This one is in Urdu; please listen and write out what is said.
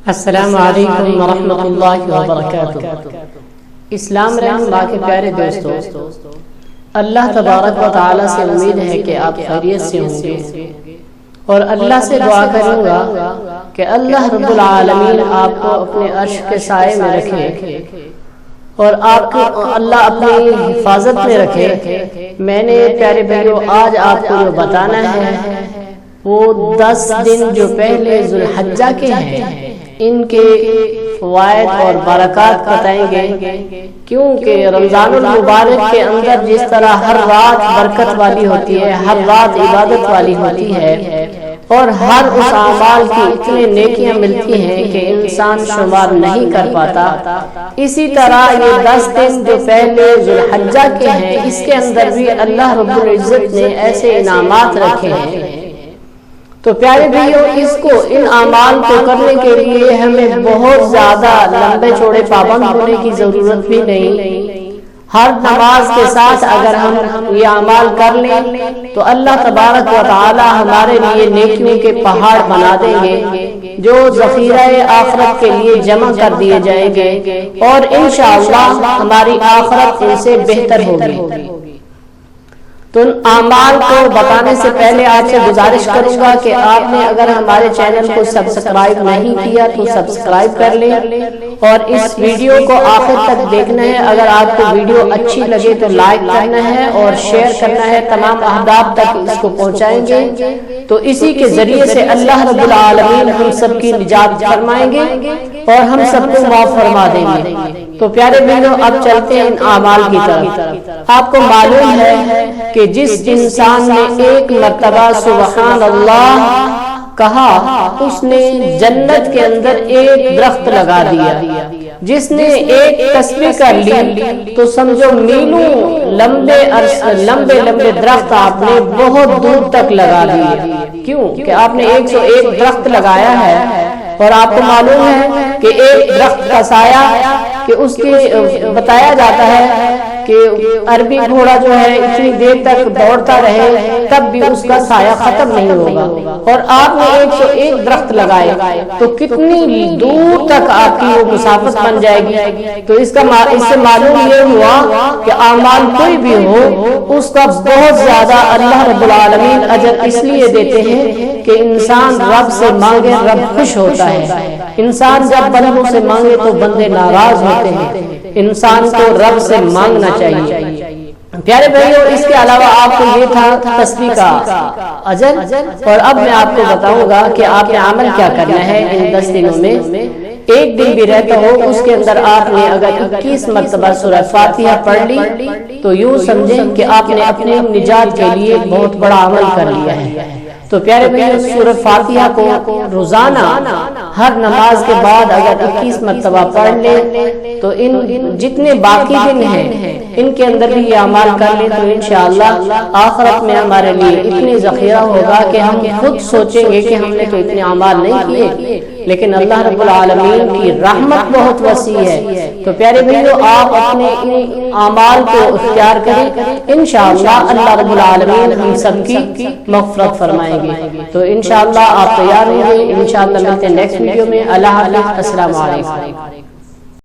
السلام علیکم ورحمۃ اللہ وبرکاتہ۔ اسلام رحمہ کے پیارے دوستو، اللہ تبارک و تعالی سے امید ہے کہ آپ خیریت سے ہوں گے، اور اللہ سے دعا کروں گا کہ اللہ رب العالمین آپ کو اپنے عرش کے سائے میں رکھے اور آپ کو اللہ اپنی حفاظت میں رکھے۔ میں نے پیارے بھائیو آج آپ کو جو بتانا ہے وہ 10 دن جو پہلے ذو الحجہ کے ہیں ان کے فوائد اور برکات بتائیں گے، کیونکہ رمضان المبارک کے اندر جس طرح ہر رات برکت والی ہوتی ہے، ہر رات عبادت والی ہوتی ہے، اور ہر اس اعمال کی اتنے نیکیاں ملتی ہیں کہ انسان شمار نہیں کر پاتا، اسی طرح یہ 10 دن جو پہلے ذو الحجہ کے ہیں اس کے اندر بھی اللہ رب العزت نے ایسے انعامات رکھے ہیں۔ تو پیارے بھائیو ان اعمال کو کرنے کے لیے ہمیں بہت زیادہ لمبے چوڑے پابند ہونے کی ضرورت بھی نہیں۔ ہر نماز کے ساتھ اگر ہم یہ اعمال کر لیں تو اللہ تبارک و تعالی ہمارے لیے نیکیوں کے پہاڑ بنا دیں گے جو ذخیرہ آخرت کے لیے جمع کر دیے جائیں گے، اور انشاءاللہ ہماری آخرت ان سے بہتر ہوگی۔ تو ان اعمال کو بتانے سے پہلے آپ سے گزارش کروں گا کہ آپ نے اگر ہمارے چینل کو سبسکرائب نہیں کیا تو سبسکرائب کر لیں، اور اس ویڈیو کو آخر تک دیکھنا ہے۔ اگر آپ کو ویڈیو اچھی لگے تو لائک کرنا ہے اور شیئر کرنا ہے، تمام احباب تک اس کو پہنچائیں گے، تو اسی کے ذریعے سے اللہ رب العالمین ہم سب کی نجات فرمائیں گے اور ہم سب کو معاف فرما دیں گے۔ تو پیارے بھائیو اب چلتے ہیں ان اعمال کی طرف۔ آپ کو معلوم ہے کہ جس انسان نے ایک مرتبہ سبحان اللہ کہا اس نے جنت کے اندر ایک درخت لگا دیا۔ جس نے ایک تسبیح کر لی تو سمجھو میلوں لمبے درخت آپ نے بہت دور تک لگا دیے۔ کیوں کہ آپ نے 101 درخت لگایا ہے، اور آپ کو معلوم ہے کہ ایک درخت کا سایہ کہ اس کی بتایا جاتا ہے کہ عربی گھوڑا جو ہے اتنی دیر تک دوڑتا رہے تب بھی اس کا سایہ ختم نہیں ہوگا، اور آپ نے 101 درخت لگائے تو کتنی دور تک آپ کی وہ مسافت بن جائے گی۔ تو اس سے معلوم یہ ہوا کہ اعمال کوئی بھی ہو اس کا بہت زیادہ اللہ رب العالمین اجر اس لیے دیتے ہیں کہ انسان رب سے مانگے رب خوش ہوتا ہے۔ انسان جب بندوں سے مانگے تو بندے ناراض ہوتے ہیں، انسان کو رب سے مانگنا چاہیے۔ پیارے بھائیو اس کے علاوہ آپ کو یہ تھا تسبیح کا اجر، اور اب میں آپ کو بتاؤں گا کہ آپ نے عمل کیا کرنا ہے ان 10 دنوں میں۔ ایک دن بھی رہتا ہو اس کے اندر آپ نے اگر 21 مرتبہ سورہ فاتحہ پڑھ لی تو یوں سمجھیں کہ آپ نے اپنے نجات کے لیے بہت بڑا عمل کر لیا ہے۔ تو پیارے بھائیو سورہ فاتحہ کو روزانہ ہر نماز کے بعد اگر 21 مرتبہ پڑھ لیں تو ان جتنے باقی دن ہیں ان کے اندر بھی یہ اعمال کر لیں تو انشاءاللہ آخرت میں ہمارے لیے اتنی ذخیرہ ہوگا کہ ہم خود سوچیں گے کہ ہم نے تو اتنے اعمال نہیں کیے، لیکن اللہ رب العالمین کی رحمت بہت وسیع ہے۔ تو پیارے بھائیو آپ اپنے ان اعمال کو اختیار کریں، انشاءاللہ اللہ رب العالمین ہم سب کی مغفرت فرمائیں گے۔ تو انشاءاللہ آپ تیار ہوں گے، انشاءاللہ ملتے ہیں نیکسٹ ویڈیو میں۔ اللہ حافظ، السلام علیکم۔